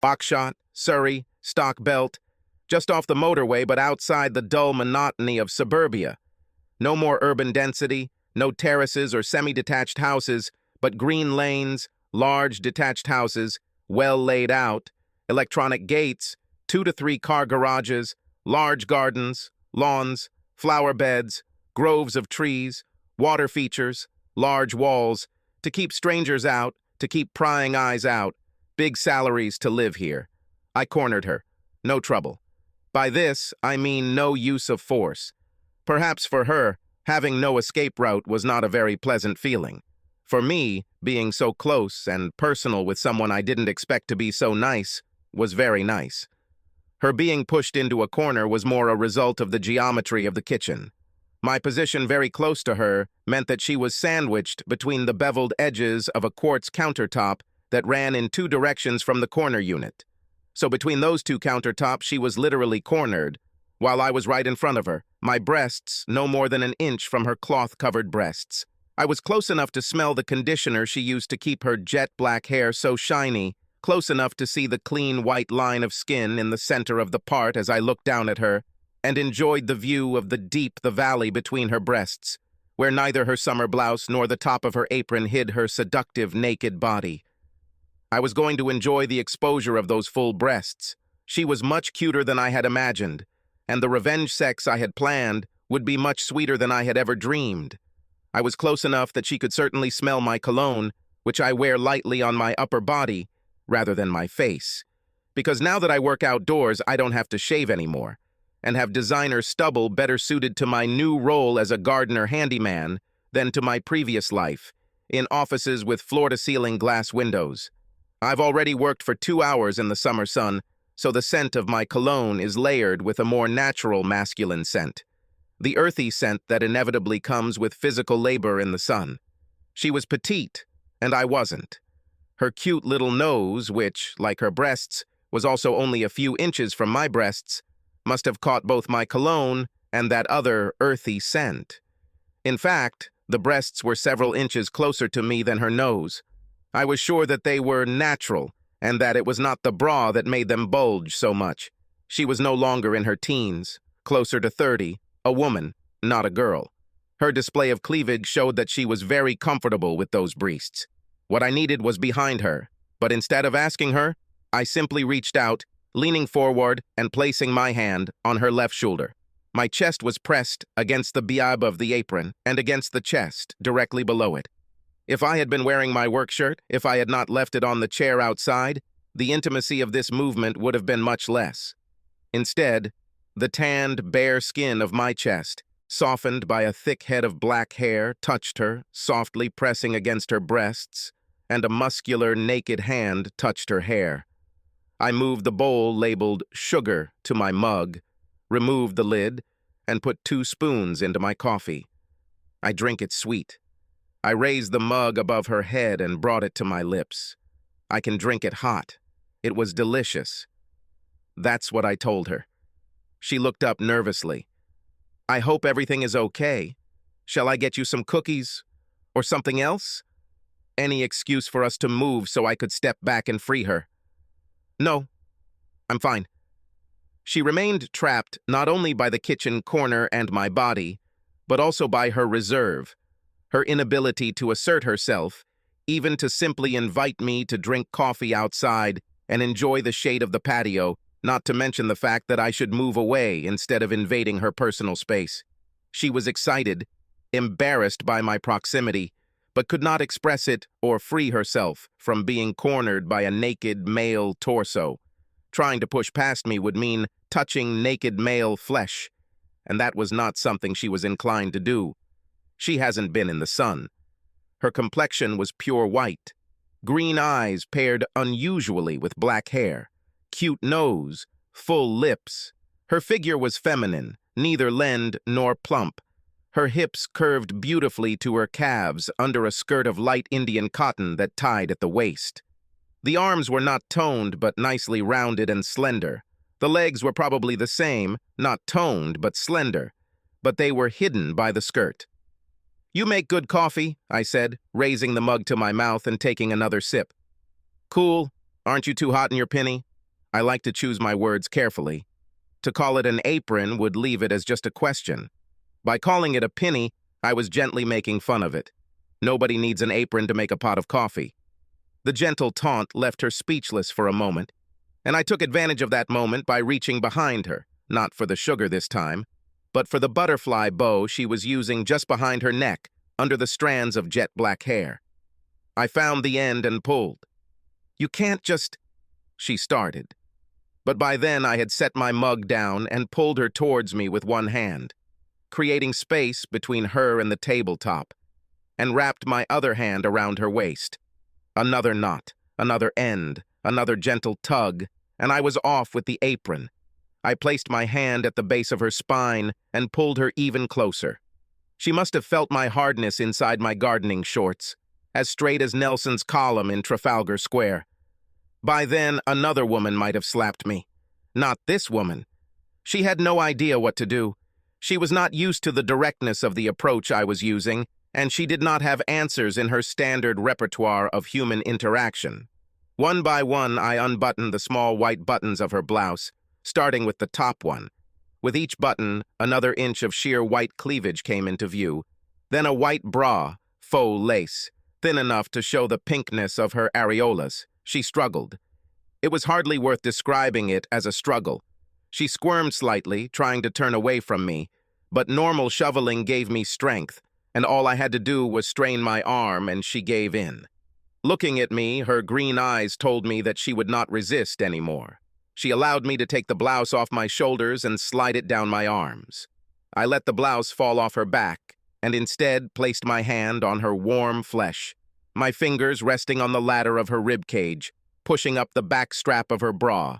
Boxshot, Surrey, Stock Belt, just off the motorway but outside the dull monotony of suburbia. No more urban density, no terraces or semi-detached houses, but green lanes, large detached houses, well laid out, electronic gates, 2 to 3 car garages, large gardens, lawns, flower beds, groves of trees, water features, large walls, to keep strangers out, to keep prying eyes out, big salaries to live here. I cornered her. No trouble. By this, I mean no use of force. Perhaps for her, having no escape route was not a very pleasant feeling. For me, being so close and personal with someone I didn't expect to be so nice was very nice. Her being pushed into a corner was more a result of the geometry of the kitchen. My position very close to her meant that she was sandwiched between the beveled edges of a quartz countertop that ran in 2 directions from the corner unit. So between those 2 countertops, she was literally cornered, while I was right in front of her, my breasts no more than an inch from her cloth-covered breasts. I was close enough to smell the conditioner she used to keep her jet black hair so shiny, close enough to see the clean white line of skin in the center of the part as I looked down at her, and enjoyed the view of the valley between her breasts, where neither her summer blouse nor the top of her apron hid her seductive naked body. I was going to enjoy the exposure of those full breasts. She was much cuter than I had imagined, and the revenge sex I had planned would be much sweeter than I had ever dreamed. I was close enough that she could certainly smell my cologne, which I wear lightly on my upper body, rather than my face. Because now that I work outdoors, I don't have to shave anymore, and have designer stubble better suited to my new role as a gardener handyman than to my previous life, in offices with floor-to-ceiling glass windows. I've already worked for 2 hours in the summer sun, so the scent of my cologne is layered with a more natural masculine scent. The earthy scent that inevitably comes with physical labor in the sun. She was petite, and I wasn't. Her cute little nose, which, like her breasts, was also only a few inches from my breasts, must have caught both my cologne and that other earthy scent. In fact, the breasts were several inches closer to me than her nose. I was sure that they were natural, and that it was not the bra that made them bulge so much. She was no longer in her teens, closer to 30, a woman, not a girl. Her display of cleavage showed that she was very comfortable with those breasts. What I needed was behind her, but instead of asking her, I simply reached out, leaning forward and placing my hand on her left shoulder. My chest was pressed against the biab of the apron and against the chest directly below it. If I had been wearing my work shirt, if I had not left it on the chair outside, the intimacy of this movement would have been much less. Instead, the tanned, bare skin of my chest, softened by a thick head of black hair, touched her, softly pressing against her breasts, and a muscular, naked hand touched her hair. I moved the bowl labeled sugar to my mug, removed the lid, and put 2 spoons into my coffee. I drink it sweet. I raised the mug above her head and brought it to my lips. I can drink it hot. It was delicious. That's what I told her. She looked up nervously. I hope everything is okay. Shall I get you some cookies? Or something else? Any excuse for us to move so I could step back and free her. No, I'm fine. She remained trapped not only by the kitchen corner and my body, but also by her reserve, her inability to assert herself, even to simply invite me to drink coffee outside and enjoy the shade of the patio, not to mention the fact that I should move away instead of invading her personal space. She was excited, embarrassed by my proximity, but could not express it or free herself from being cornered by a naked male torso. Trying to push past me would mean touching naked male flesh, and that was not something she was inclined to do. She hasn't been in the sun. Her complexion was pure white, green eyes paired unusually with black hair, cute nose, full lips. Her figure was feminine, neither lean nor plump. Her hips curved beautifully to her calves under a skirt of light Indian cotton that tied at the waist. The arms were not toned but nicely rounded and slender. The legs were probably the same, not toned but slender, but they were hidden by the skirt. "You make good coffee," I said, raising the mug to my mouth and taking another sip. "Cool. Aren't you too hot in your penny?" I like to choose my words carefully. To call it an apron would leave it as just a question. By calling it a penny, I was gently making fun of it. Nobody needs an apron to make a pot of coffee. The gentle taunt left her speechless for a moment, and I took advantage of that moment by reaching behind her, not for the sugar this time, but for the butterfly bow she was using just behind her neck, under the strands of jet black hair. I found the end and pulled. "You can't just—" she started. But by then I had set my mug down and pulled her towards me with one hand, creating space between her and the tabletop, and wrapped my other hand around her waist. Another knot, another end, another gentle tug, and I was off with the apron. I placed my hand at the base of her spine and pulled her even closer. She must have felt my hardness inside my gardening shorts, as straight as Nelson's column in Trafalgar Square. By then, another woman might have slapped me. Not this woman. She had no idea what to do. She was not used to the directness of the approach I was using, and she did not have answers in her standard repertoire of human interaction. One by one, I unbuttoned the small white buttons of her blouse, starting with the top one. With each button, another inch of sheer white cleavage came into view. Then a white bra, faux lace, thin enough to show the pinkness of her areolas. She struggled. It was hardly worth describing it as a struggle. She squirmed slightly, trying to turn away from me, but normal shoveling gave me strength, and all I had to do was strain my arm, and she gave in. Looking at me, her green eyes told me that she would not resist anymore. She allowed me to take the blouse off my shoulders and slide it down my arms. I let the blouse fall off her back, and instead placed my hand on her warm flesh, my fingers resting on the ladder of her rib cage, pushing up the back strap of her bra.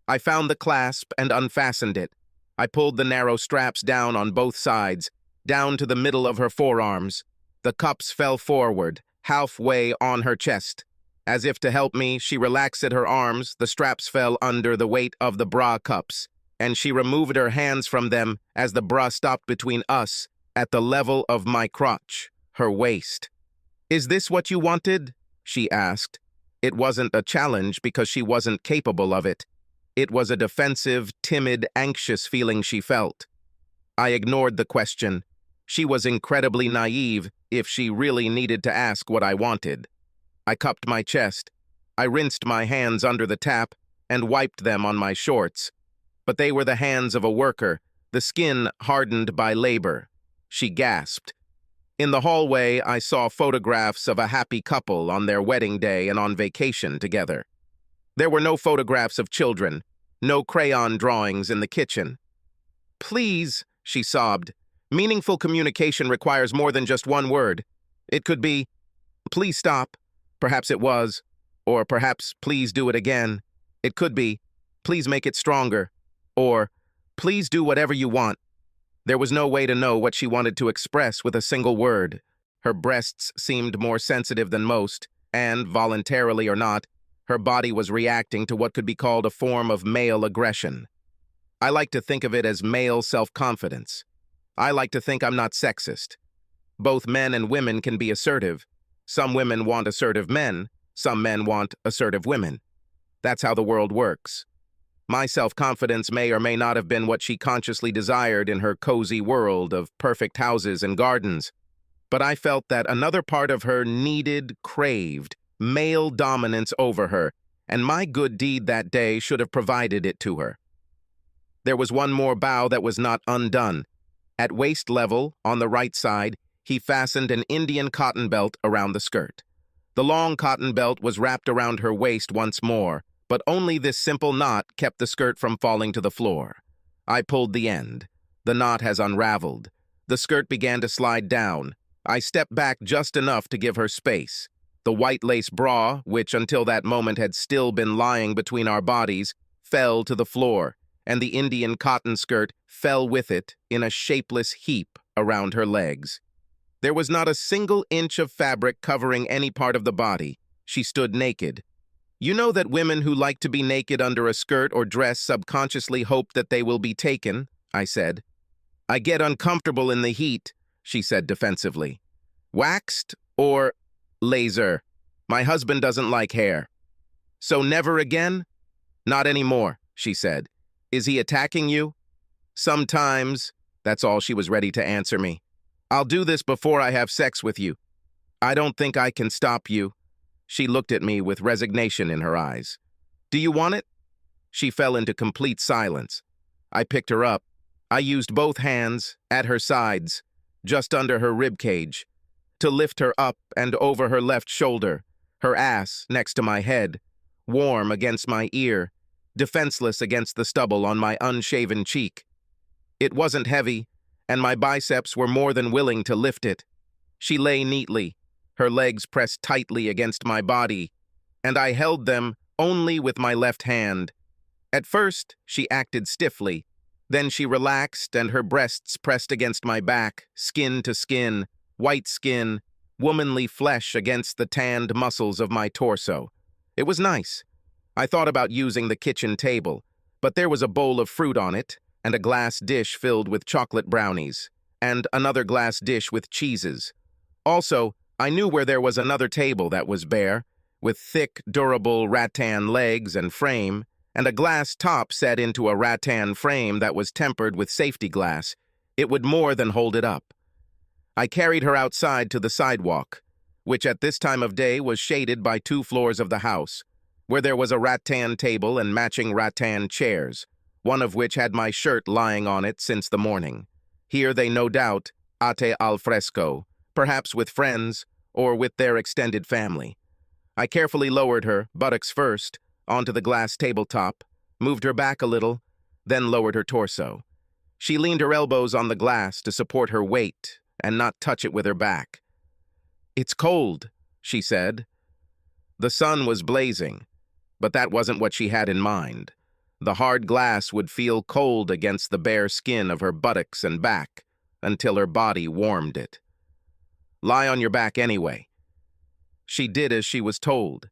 I found the clasp and unfastened it. I pulled the narrow straps down on both sides, down to the middle of her forearms. The cups fell forward, halfway on her chest. As if to help me, she relaxed her arms, the straps fell under the weight of the bra cups, and she removed her hands from them as the bra stopped between us, at the level of my crotch, her waist. "Is this what you wanted?" she asked. It wasn't a challenge because she wasn't capable of it. It was a defensive, timid, anxious feeling she felt. I ignored the question. She was incredibly naive if she really needed to ask what I wanted. I cupped my chest. I rinsed my hands under the tap and wiped them on my shorts. But they were the hands of a worker, the skin hardened by labor. She gasped. In the hallway, I saw photographs of a happy couple on their wedding day and on vacation together. There were no photographs of children, no crayon drawings in the kitchen. "Please," she sobbed. "Meaningful communication requires more than just one word. It could be, 'Please stop.' Perhaps it was. Or perhaps, 'Please do it again.' It could be, 'Please make it stronger.' Or, 'Please do whatever you want.' There was no way to know what she wanted to express with a single word. Her breasts seemed more sensitive than most, and, voluntarily or not, her body was reacting to what could be called a form of male aggression. I like to think of it as male self-confidence. I like to think I'm not sexist. Both men and women can be assertive. Some women want assertive men. Some men want assertive women. That's how the world works. My self-confidence may or may not have been what she consciously desired in her cozy world of perfect houses and gardens, but I felt that another part of her needed, craved, male dominance over her, and my good deed that day should have provided it to her. There was one more bow that was not undone. At waist level, on the right side, he fastened an Indian cotton belt around the skirt. The long cotton belt was wrapped around her waist once more, but only this simple knot kept the skirt from falling to the floor. I pulled the end. The knot has unraveled. The skirt began to slide down. I stepped back just enough to give her space. The white lace bra, which until that moment had still been lying between our bodies, fell to the floor, and the Indian cotton skirt fell with it in a shapeless heap around her legs. There was not a single inch of fabric covering any part of the body. She stood naked. You know that women who like to be naked under a skirt or dress subconsciously hope that they will be taken, I said. I get uncomfortable in the heat, she said defensively. Waxed or laser? My husband doesn't like hair. So never again? Not anymore, she said. Is he attacking you? Sometimes. That's all she was ready to answer me. I'll do this before I have sex with you. I don't think I can stop you. She looked at me with resignation in her eyes. Do you want it? She fell into complete silence. I picked her up. I used both hands, at her sides, just under her rib cage, to lift her up and over her left shoulder, her ass next to my head, warm against my ear, defenseless against the stubble on my unshaven cheek. It wasn't heavy, and my biceps were more than willing to lift it. She lay neatly, her legs pressed tightly against my body, and I held them only with my left hand. At first, she acted stiffly. Then she relaxed, and her breasts pressed against my back, skin to skin, white skin, womanly flesh against the tanned muscles of my torso. It was nice. I thought about using the kitchen table, but there was a bowl of fruit on it, and a glass dish filled with chocolate brownies, and another glass dish with cheeses. Also, I knew where there was another table that was bare, with thick, durable rattan legs and frame, and a glass top set into a rattan frame that was tempered with safety glass. It would more than hold it up. I carried her outside to the sidewalk, which at this time of day was shaded by 2 floors of the house, where there was a rattan table and matching rattan chairs, one of which had my shirt lying on it since the morning. Here they no doubt ate al fresco, perhaps with friends or with their extended family. I carefully lowered her, buttocks first, onto the glass tabletop, moved her back a little, then lowered her torso. She leaned her elbows on the glass to support her weight and not touch it with her back. "It's cold," she said. The sun was blazing, but that wasn't what she had in mind. The hard glass would feel cold against the bare skin of her buttocks and back until her body warmed it. "Lie on your back anyway." She did as she was told.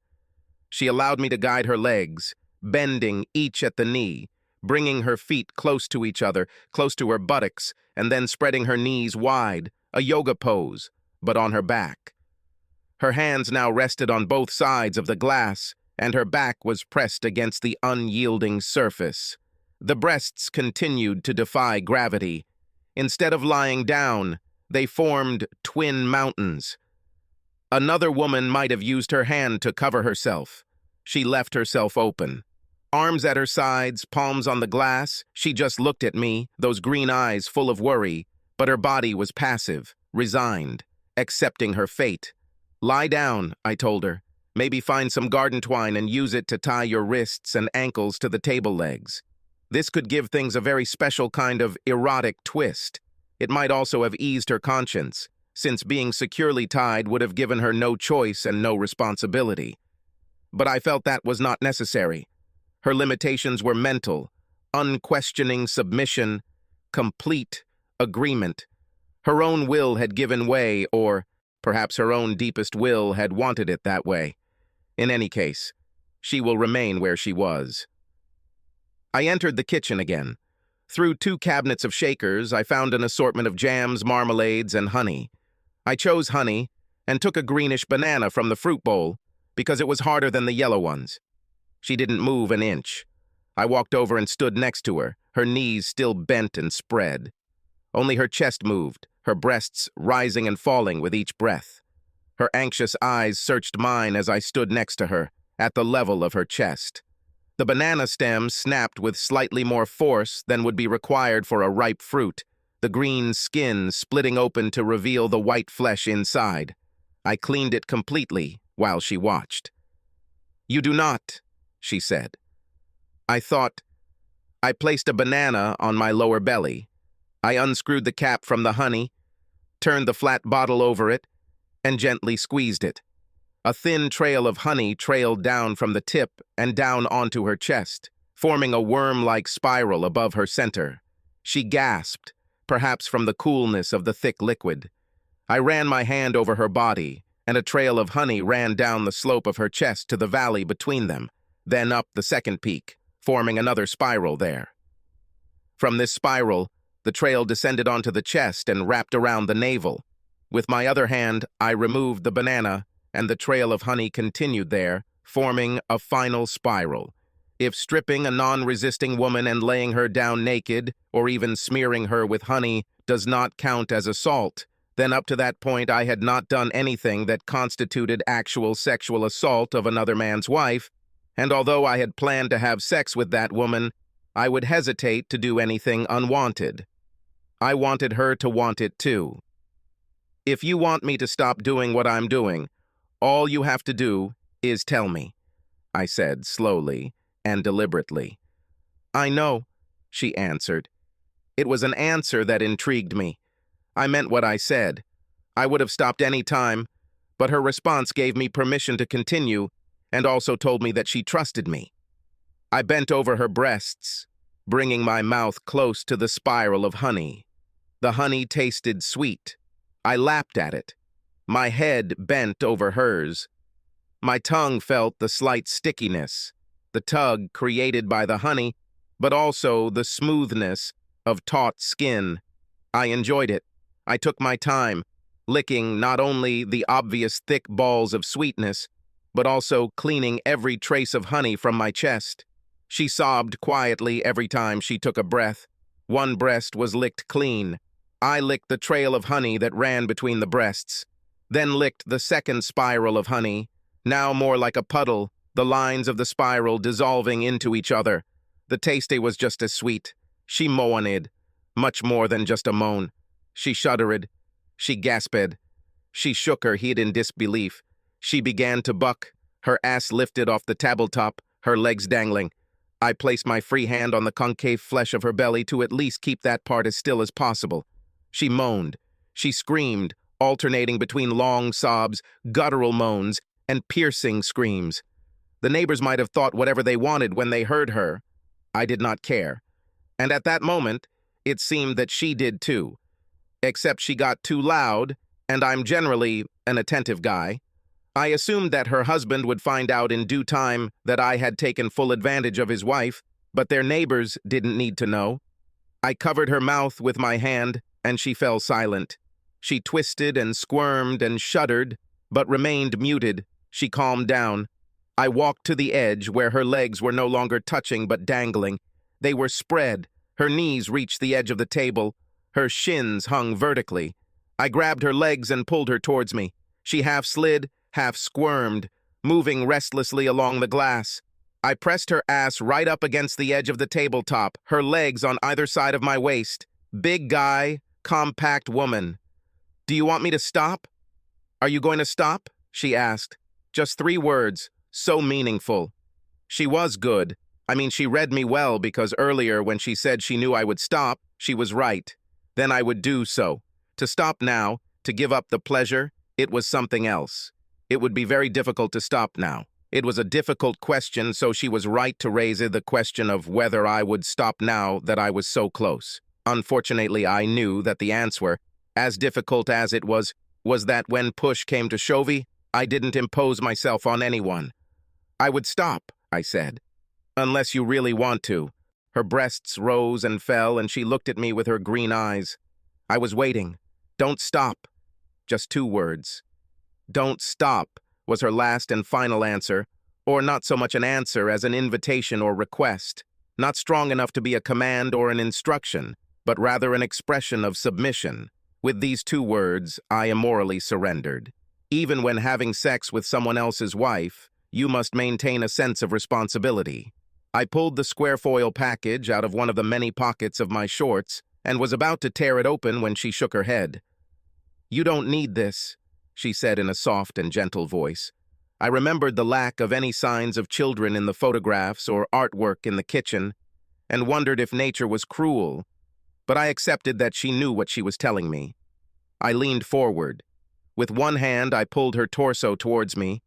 She allowed me to guide her legs, bending each at the knee, bringing her feet close to each other, close to her buttocks, and then spreading her knees wide, a yoga pose, but on her back. Her hands now rested on both sides of the glass, and her back was pressed against the unyielding surface. The breasts continued to defy gravity. Instead of lying down, they formed twin mountains. Another woman might have used her hand to cover herself. She left herself open. Arms at her sides, palms on the glass, she just looked at me, those green eyes full of worry, but her body was passive, resigned, accepting her fate. "Lie down," I told her. "Maybe find some garden twine and use it to tie your wrists and ankles to the table legs. This could give things a very special kind of erotic twist. It might also have eased her conscience, since being securely tied would have given her no choice and no responsibility. But I felt that was not necessary. Her limitations were mental, unquestioning submission, complete agreement. Her own will had given way, or perhaps her own deepest will had wanted it that way. In any case, she will remain where she was. I entered the kitchen again. Through 2 cabinets of shakers, I found an assortment of jams, marmalades, and honey. I chose honey and took a greenish banana from the fruit bowl because it was harder than the yellow ones. She didn't move an inch. I walked over and stood next to her, her knees still bent and spread. Only her chest moved, her breasts rising and falling with each breath. Her anxious eyes searched mine as I stood next to her, at the level of her chest. The banana stem snapped with slightly more force than would be required for a ripe fruit, the green skin splitting open to reveal the white flesh inside. I cleaned it completely while she watched. "You do not," she said. I placed a banana on my lower belly. I unscrewed the cap from the honey, turned the flat bottle over it, and gently squeezed it. A thin trail of honey trailed down from the tip and down onto her chest, forming a worm-like spiral above her center. She gasped, perhaps from the coolness of the thick liquid. I ran my hand over her body, and a trail of honey ran down the slope of her chest to the valley between them, then up the second peak, forming another spiral there. From this spiral, the trail descended onto the chest and wrapped around the navel. With my other hand, I removed the banana, and the trail of honey continued there, forming a final spiral. If stripping a non-resisting woman and laying her down naked, or even smearing her with honey, does not count as assault, then up to that point I had not done anything that constituted actual sexual assault of another man's wife, and although I had planned to have sex with that woman, I would hesitate to do anything unwanted. I wanted her to want it too. If you want me to stop doing what I'm doing, all you have to do is tell me, I said slowly and deliberately. I know, she answered. It was an answer that intrigued me. I meant what I said. I would have stopped any time, but her response gave me permission to continue and also told me that she trusted me. I bent over her breasts, bringing my mouth close to the spiral of honey. The honey tasted sweet. I lapped at it. My head bent over hers. My tongue felt the slight stickiness, the tug created by the honey, but also the smoothness of taut skin. I enjoyed it. I took my time, licking not only the obvious thick balls of sweetness, but also cleaning every trace of honey from my chest. She sobbed quietly every time she took a breath. One breast was licked clean. I licked the trail of honey that ran between the breasts, then licked the second spiral of honey, now more like a puddle, the lines of the spiral dissolving into each other. The taste was just as sweet. She moaned, much more than just a moan. She shuddered. She gasped. She shook her head in disbelief. She began to buck, her ass lifted off the tabletop, her legs dangling. I placed my free hand on the concave flesh of her belly to at least keep that part as still as possible. She moaned. She screamed, alternating between long sobs, guttural moans, and piercing screams. The neighbors might have thought whatever they wanted when they heard her. I did not care. And at that moment, it seemed that she did too. Except she got too loud, and I'm generally an attentive guy. I assumed that her husband would find out in due time that I had taken full advantage of his wife, but their neighbors didn't need to know. I covered her mouth with my hand, and she fell silent. She twisted and squirmed and shuddered, but remained muted. She calmed down. I walked to the edge where her legs were no longer touching but dangling. They were spread. Her knees reached the edge of the table. Her shins hung vertically. I grabbed her legs and pulled her towards me. She half slid, half squirmed, moving restlessly along the glass. I pressed her ass right up against the edge of the tabletop, her legs on either side of my waist. Big guy, compact woman. "Do you want me to stop?" "Are you going to stop?" she asked. Just 3 words, so meaningful. She was good. I mean, she read me well because earlier when she said she knew I would stop, she was right. Then I would do so. To stop now, to give up the pleasure, it was something else. It would be very difficult to stop now. It was a difficult question, so she was right to raise the question of whether I would stop now that I was so close. Unfortunately, I knew that the answer, as difficult as it was that when push came to shove, I didn't impose myself on anyone. "I would stop," I said. "Unless you really want to." Her breasts rose and fell, and she looked at me with her green eyes. I was waiting. "Don't stop." Just 2 words. "Don't stop" was her last and final answer, or not so much an answer as an invitation or request, not strong enough to be a command or an instruction, but rather an expression of submission. With these 2 words, I immorally surrendered. Even when having sex with someone else's wife, you must maintain a sense of responsibility. I pulled the square foil package out of one of the many pockets of my shorts and was about to tear it open when she shook her head. "You don't need this," she said in a soft and gentle voice. I remembered the lack of any signs of children in the photographs or artwork in the kitchen and wondered if nature was cruel, but I accepted that she knew what she was telling me. I leaned forward. With one hand, I pulled her torso towards me.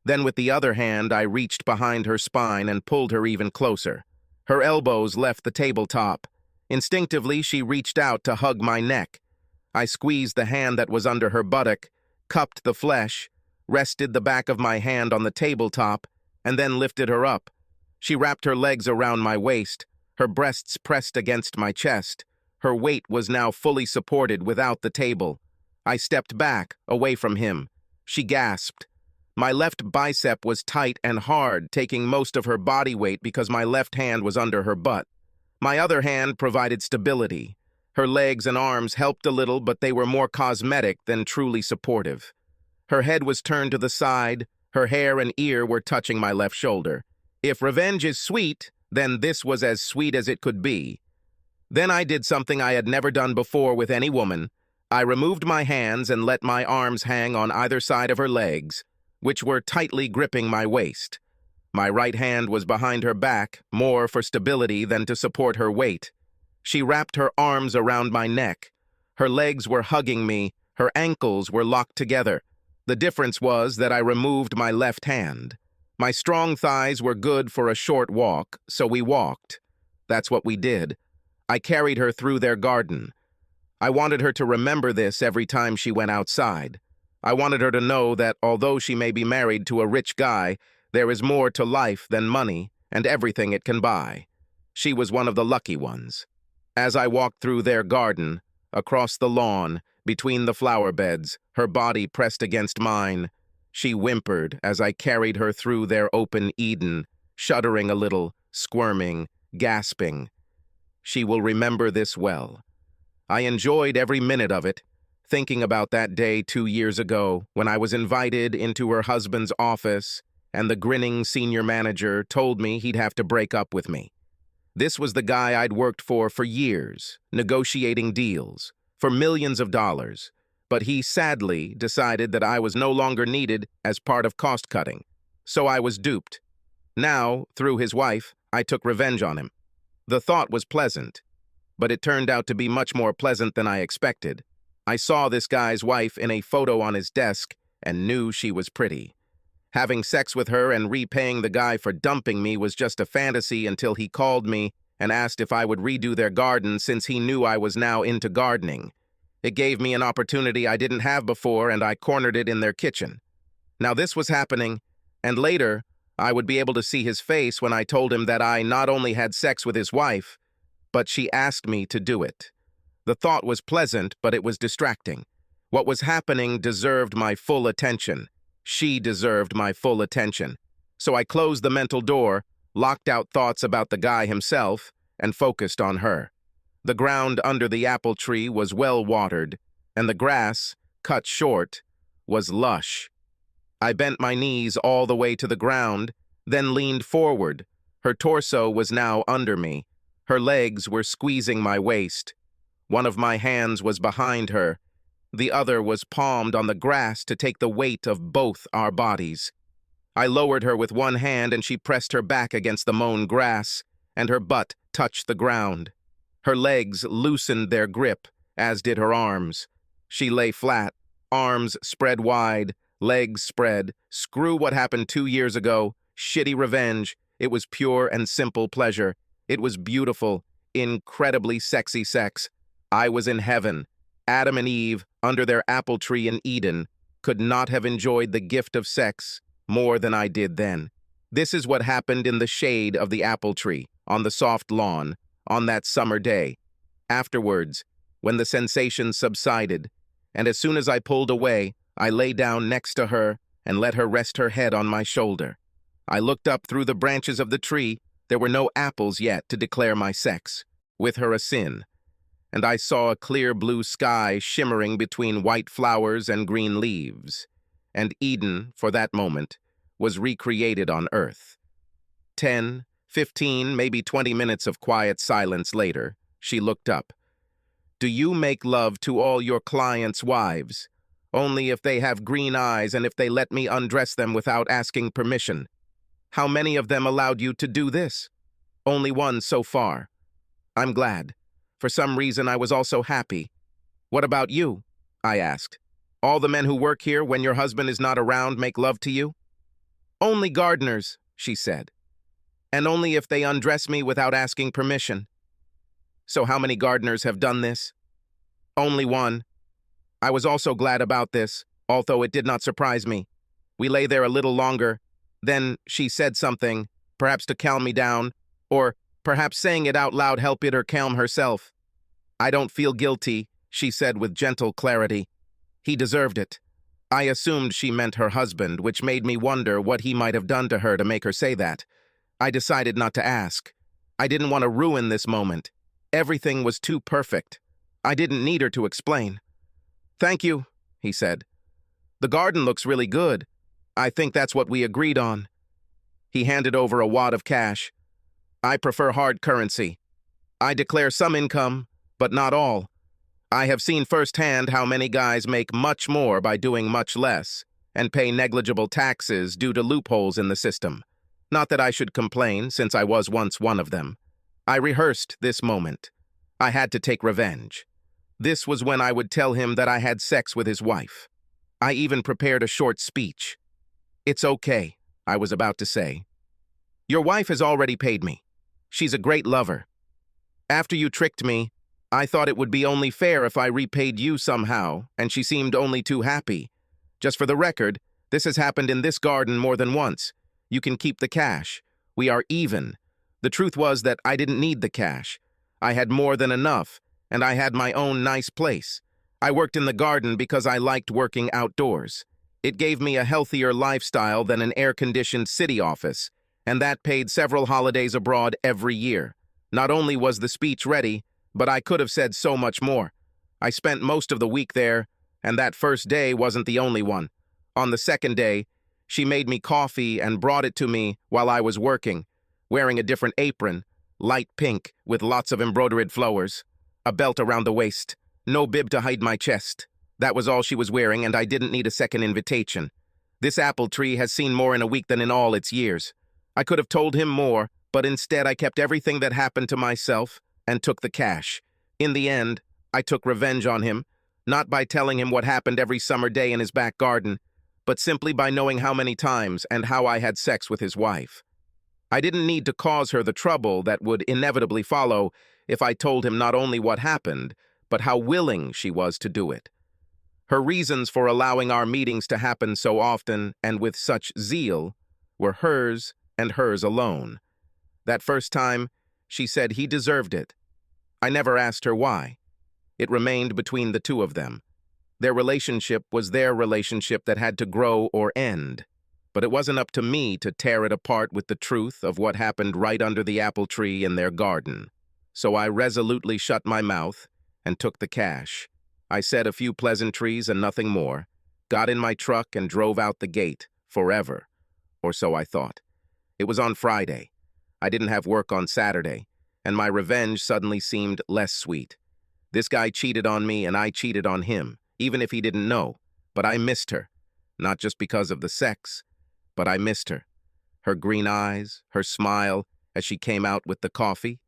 Then with the other hand, I reached behind her spine and pulled her even closer. Her elbows left the tabletop. Instinctively, she reached out to hug my neck. I squeezed the hand that was under her buttock, cupped the flesh, rested the back of my hand on the tabletop, and then lifted her up. She wrapped her legs around my waist, her breasts pressed against my chest. Her weight was now fully supported without the table. I stepped back, away from him. She gasped. My left bicep was tight and hard, taking most of her body weight because my left hand was under her butt. My other hand provided stability. Her legs and arms helped a little, but they were more cosmetic than truly supportive. Her head was turned to the side, her hair and ear were touching my left shoulder. If revenge is sweet, then this was as sweet as it could be. Then I did something I had never done before with any woman. I removed my hands and let my arms hang on either side of her legs, which were tightly gripping my waist. My right hand was behind her back, more for stability than to support her weight. She wrapped her arms around my neck. Her legs were hugging me, her ankles were locked together. The difference was that I removed my left hand. My strong thighs were good for a short walk, so we walked. That's what we did. I carried her through their garden. I wanted her to remember this every time she went outside. I wanted her to know that although she may be married to a rich guy, there is more to life than money and everything it can buy. She was one of the lucky ones. As I walked through their garden, across the lawn, between the flower beds, her body pressed against mine, she whimpered as I carried her through their open Eden, shuddering a little, squirming, gasping. She will remember this well. I enjoyed every minute of it, thinking about that day 2 years ago when I was invited into her husband's office and the grinning senior manager told me he'd have to break up with me. This was the guy I'd worked for years, negotiating deals, for millions of dollars, but he sadly decided that I was no longer needed as part of cost-cutting, so I was duped. Now, through his wife, I took revenge on him. The thought was pleasant, but it turned out to be much more pleasant than I expected. I saw this guy's wife in a photo on his desk and knew she was pretty. Having sex with her and repaying the guy for dumping me was just a fantasy until he called me and asked if I would redo their garden since he knew I was now into gardening. It gave me an opportunity I didn't have before, and I cornered it in their kitchen. Now this was happening, and later I would be able to see his face when I told him that I not only had sex with his wife, but she asked me to do it. The thought was pleasant, but it was distracting. What was happening deserved my full attention. She deserved my full attention. So I closed the mental door, locked out thoughts about the guy himself, and focused on her. The ground under the apple tree was well watered, and the grass, cut short, was lush. I bent my knees all the way to the ground, then leaned forward. Her torso was now under me. Her legs were squeezing my waist. One of my hands was behind her. The other was palmed on the grass to take the weight of both our bodies. I lowered her with one hand and she pressed her back against the mown grass, and her butt touched the ground. Her legs loosened their grip, as did her arms. She lay flat, arms spread wide, legs spread. Screw what happened 2 years ago. Shitty revenge. It was pure and simple pleasure. It was beautiful, incredibly sexy sex. I was in heaven. Adam and Eve, under their apple tree in Eden, could not have enjoyed the gift of sex more than I did then. This is what happened in the shade of the apple tree, on the soft lawn, on that summer day. Afterwards, when the sensation subsided, and as soon as I pulled away, I lay down next to her and let her rest her head on my shoulder. I looked up through the branches of the tree. There were no apples yet to declare my sex, with her a sin. And I saw a clear blue sky shimmering between white flowers and green leaves. And Eden, for that moment, was recreated on earth. 10, 15, maybe 20 minutes of quiet silence later, she looked up. Do you make love to all your clients' wives? Only if they have green eyes and if they let me undress them without asking permission. How many of them allowed you to do this? Only one so far. I'm glad. For some reason, I was also happy. What about you? I asked. All the men who work here, when your husband is not around, make love to you? Only gardeners, she said. And only if they undress me without asking permission. So how many gardeners have done this? Only one. I was also glad about this, although it did not surprise me. We lay there a little longer. Then she said something, perhaps to calm me down, or perhaps saying it out loud helped her calm herself. I don't feel guilty, she said with gentle clarity. He deserved it. I assumed she meant her husband, which made me wonder what he might have done to her to make her say that. I decided not to ask. I didn't want to ruin this moment. Everything was too perfect. I didn't need her to explain. "Thank you," he said. "The garden looks really good. I think that's what we agreed on." He handed over a wad of cash. "I prefer hard currency. I declare some income, but not all. I have seen firsthand how many guys make much more by doing much less and pay negligible taxes due to loopholes in the system. Not that I should complain, since I was once one of them. I rehearsed this moment. I had to take revenge. This was when I would tell him that I had sex with his wife. I even prepared a short speech. "It's okay," I was about to say. "Your wife has already paid me. She's a great lover. After you tricked me, I thought it would be only fair if I repaid you somehow, and she seemed only too happy. Just for the record, this has happened in this garden more than once. You can keep the cash. We are even." The truth was that I didn't need the cash. I had more than enough, and I had my own nice place. I worked in the garden because I liked working outdoors. It gave me a healthier lifestyle than an air-conditioned city office, and that paid several holidays abroad every year. Not only was the speech ready, but I could have said so much more. I spent most of the week there, and that first day wasn't the only one. On the second day, she made me coffee and brought it to me while I was working, wearing a different apron, light pink with lots of embroidered flowers, a belt around the waist, no bib to hide my chest. That was all she was wearing, and I didn't need a second invitation. This apple tree has seen more in a week than in all its years. I could have told him more, but instead I kept everything that happened to myself and took the cash. In the end, I took revenge on him, not by telling him what happened every summer day in his back garden, but simply by knowing how many times and how I had sex with his wife. I didn't need to cause her the trouble that would inevitably follow if I told him not only what happened, but how willing she was to do it. Her reasons for allowing our meetings to happen so often and with such zeal were hers and hers alone. That first time, she said he deserved it. I never asked her why. It remained between the two of them. Their relationship was their relationship that had to grow or end. But it wasn't up to me to tear it apart with the truth of what happened right under the apple tree in their garden. So I resolutely shut my mouth and took the cash. I said a few pleasantries and nothing more, got in my truck and drove out the gate, forever. Or so I thought. It was on Friday. I didn't have work on Saturday, and my revenge suddenly seemed less sweet. This guy cheated on me and I cheated on him, even if he didn't know. But I missed her, not just because of the sex, but I missed her. Her green eyes, her smile as she came out with the coffee,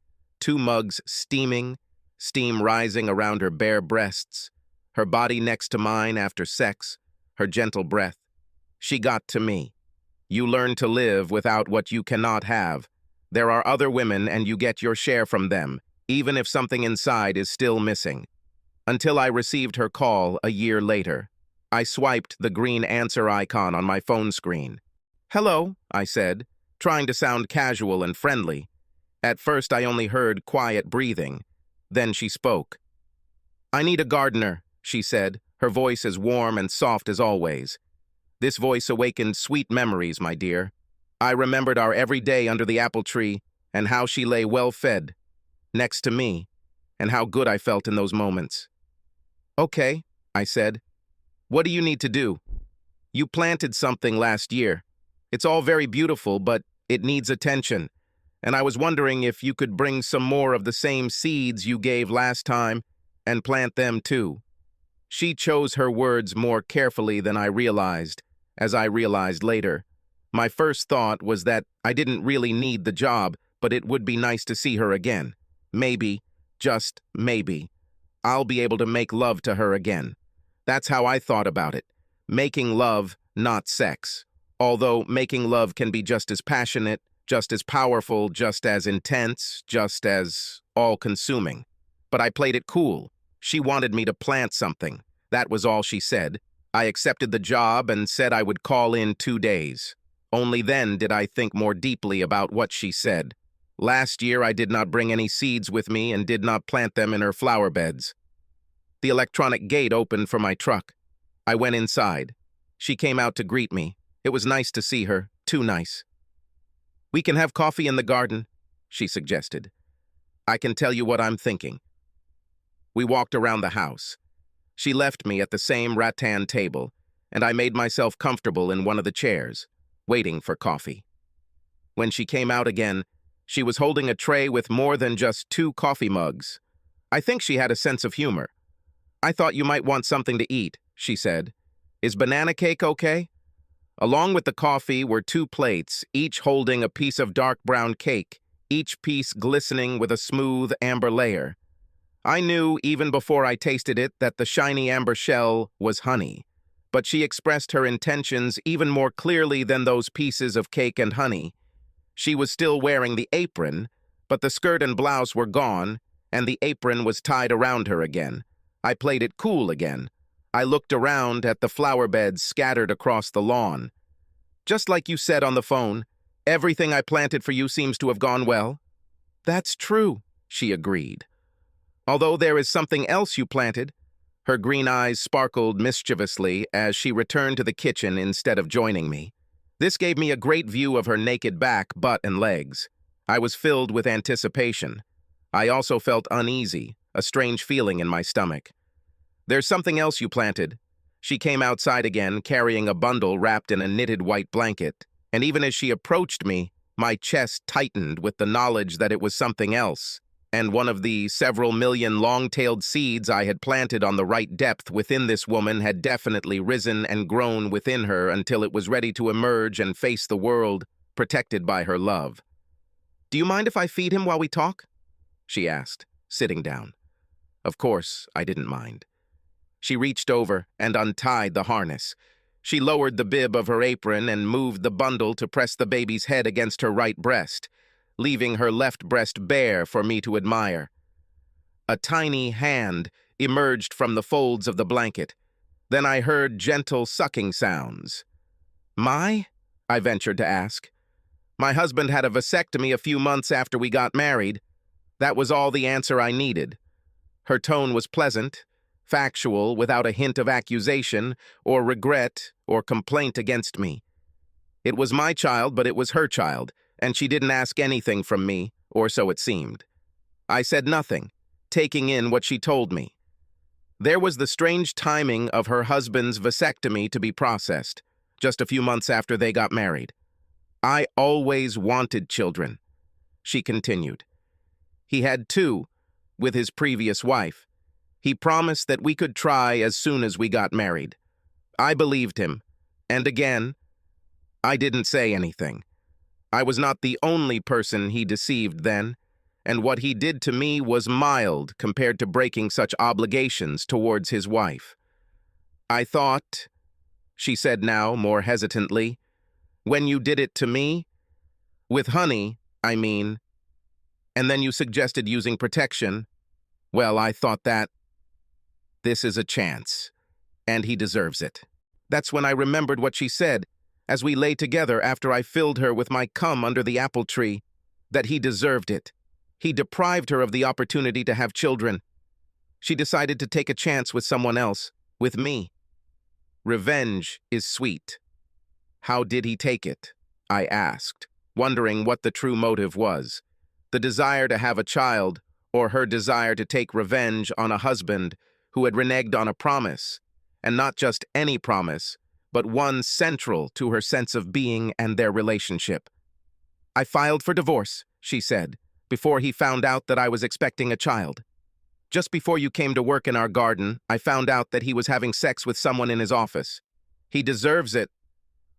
2 mugs steaming, steam rising around her bare breasts, her body next to mine after sex, her gentle breath. She got to me. You learn to live without what you cannot have. There are other women and you get your share from them, even if something inside is still missing. Until I received her call a year later. I swiped the green answer icon on my phone screen. "Hello," I said, trying to sound casual and friendly. At first I only heard quiet breathing. Then she spoke. "I need a gardener," she said, her voice as warm and soft as always. This voice awakened sweet memories, my dear. I remembered our every day under the apple tree and how she lay well-fed next to me and how good I felt in those moments. "Okay," I said. "What do you need to do?" "You planted something last year. It's all very beautiful, but it needs attention. And I was wondering if you could bring some more of the same seeds you gave last time and plant them too." She chose her words more carefully than I realized, as I realized later. My first thought was that I didn't really need the job, but it would be nice to see her again. Maybe, just maybe, I'll be able to make love to her again. That's how I thought about it. Making love, not sex. Although making love can be just as passionate, just as powerful, just as intense, just as all-consuming. But I played it cool. She wanted me to plant something. That was all she said. I accepted the job and said I would call in 2 days. Only then did I think more deeply about what she said. Last year I did not bring any seeds with me and did not plant them in her flower beds. The electronic gate opened for my truck. I went inside. She came out to greet me. It was nice to see her, too nice. "We can have coffee in the garden," she suggested. "I can tell you what I'm thinking." We walked around the house. She left me at the same rattan table, and I made myself comfortable in one of the chairs, waiting for coffee. When she came out again, she was holding a tray with more than just 2 coffee mugs. I think she had a sense of humor. "I thought you might want something to eat," she said. "Is banana cake okay?" Along with the coffee were 2 plates, each holding a piece of dark brown cake, each piece glistening with a smooth amber layer. I knew, even before I tasted it, that the shiny amber shell was honey, but she expressed her intentions even more clearly than those pieces of cake and honey. She was still wearing the apron, but the skirt and blouse were gone, and the apron was tied around her again. I played it cool again. I looked around at the flower beds scattered across the lawn. "Just like you said on the phone, everything I planted for you seems to have gone well." "That's true," she agreed. "Although there is something else you planted." Her green eyes sparkled mischievously as she returned to the kitchen instead of joining me. This gave me a great view of her naked back, butt, and legs. I was filled with anticipation. I also felt uneasy, a strange feeling in my stomach. "There's something else you planted." She came outside again, carrying a bundle wrapped in a knitted white blanket, and even as she approached me, my chest tightened with the knowledge that it was something else, and one of the several million long-tailed seeds I had planted on the right depth within this woman had definitely risen and grown within her until it was ready to emerge and face the world, protected by her love. "Do you mind if I feed him while we talk?" she asked, sitting down. Of course, I didn't mind. She reached over and untied the harness. She lowered the bib of her apron and moved the bundle to press the baby's head against her right breast, leaving her left breast bare for me to admire. A tiny hand emerged from the folds of the blanket. Then I heard gentle sucking sounds. "My?" I ventured to ask. "My husband had a vasectomy a few months after we got married." That was all the answer I needed. Her tone was pleasant, factual, without a hint of accusation or regret or complaint against me. It was my child, but it was her child, and she didn't ask anything from me, or so it seemed. I said nothing, taking in what she told me. There was the strange timing of her husband's vasectomy to be processed, just a few months after they got married. "I always wanted children," she continued. "He had 2, with his previous wife. He promised that we could try as soon as we got married. I believed him, and again, I didn't say anything. I was not the only person he deceived then, and what he did to me was mild compared to breaking such obligations towards his wife. I thought," she said now more hesitantly, "when you did it to me, with honey, I mean, and then you suggested using protection, well, I thought that this is a chance, and he deserves it." That's when I remembered what she said, as we lay together after I filled her with my cum under the apple tree, that he deserved it. He deprived her of the opportunity to have children. She decided to take a chance with someone else, with me. Revenge is sweet. How did he take it? I asked, wondering what the true motive was. The desire to have a child, or her desire to take revenge on a husband who had reneged on a promise, and not just any promise, but one central to her sense of being and their relationship. "I filed for divorce," she said, "before he found out that I was expecting a child. Just before you came to work in our garden, I found out that he was having sex with someone in his office. He deserves it."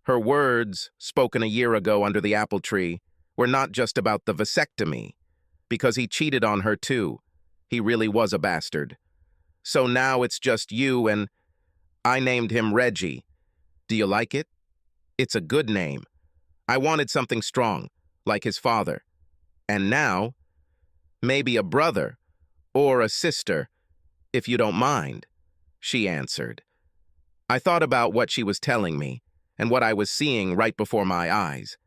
Her words, spoken a year ago under the apple tree, were not just about the vasectomy, because he cheated on her too. He really was a bastard. "So now it's just you and—" I named him Reggie. Do you like it? It's a good name. I wanted something strong, like his father. And now, maybe a brother, or a sister, if you don't mind, she answered. I thought about what she was telling me, and what I was seeing right before my eyes.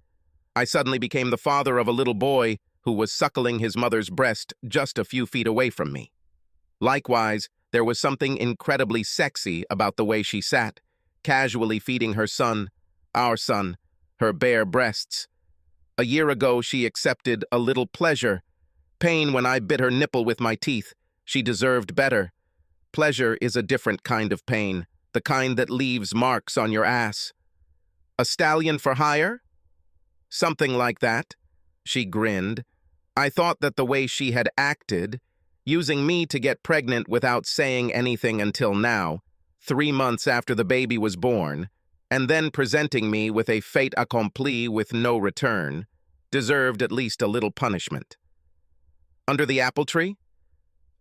I suddenly became the father of a little boy who was suckling his mother's breast just a few feet away from me. Likewise, there was something incredibly sexy about the way she sat, casually feeding her son, our son, her bare breasts. A year ago, she accepted a little pleasure. Pain when I bit her nipple with my teeth. She deserved better. Pleasure is a different kind of pain, the kind that leaves marks on your ass. A stallion for hire? Something like that. She grinned. I thought that the way she had acted, using me to get pregnant without saying anything until now, 3 months after the baby was born, and then presenting me with a fait accompli with no return, deserved at least a little punishment. Under the apple tree?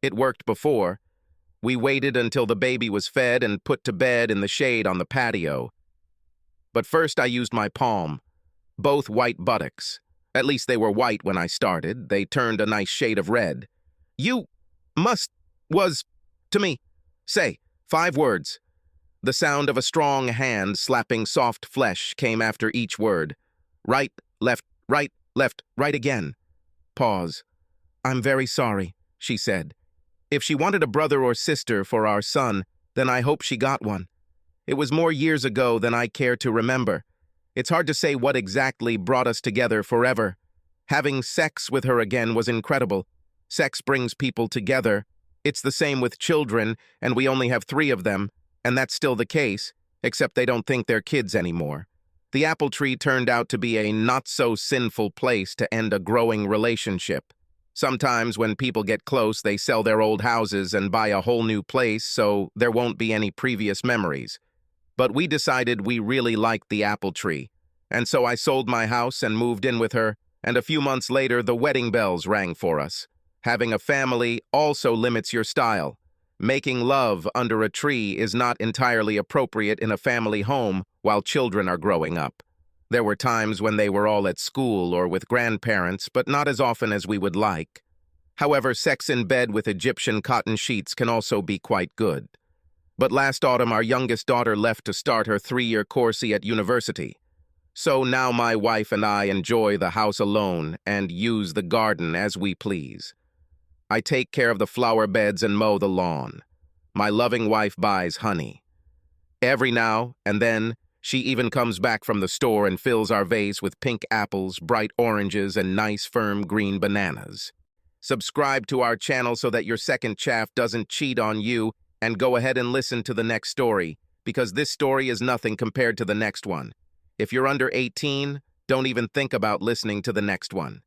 It worked before. We waited until the baby was fed and put to bed in the shade on the patio. But first I used my palm. Both white buttocks. At least they were white when I started. They turned a nice shade of red. You was to me. Say 5 words. The sound of a strong hand slapping soft flesh came after each word. Right, left, right again. Pause. I'm very sorry, she said. If she wanted a brother or sister for our son, then I hope she got one. It was more years ago than I care to remember. It's hard to say what exactly brought us together forever. Having sex with her again was incredible. Sex brings people together. It's the same with children, and we only have 3 of them, and that's still the case, except they don't think they're kids anymore. The apple tree turned out to be a not-so-sinful place to end a growing relationship. Sometimes when people get close, they sell their old houses and buy a whole new place, so there won't be any previous memories. But we decided we really liked the apple tree, and so I sold my house and moved in with her, and a few months later the wedding bells rang for us. Having a family also limits your style. Making love under a tree is not entirely appropriate in a family home while children are growing up. There were times when they were all at school or with grandparents, but not as often as we would like. However, sex in bed with Egyptian cotton sheets can also be quite good. But last autumn, our youngest daughter left to start her 3-year course at university. So now my wife and I enjoy the house alone and use the garden as we please. I take care of the flower beds and mow the lawn. My loving wife buys honey. Every now and then, she even comes back from the store and fills our vase with pink apples, bright oranges, and nice firm green bananas. Subscribe to our channel so that your second chaff doesn't cheat on you, and go ahead and listen to the next story, because this story is nothing compared to the next one. If you're under 18, don't even think about listening to the next one.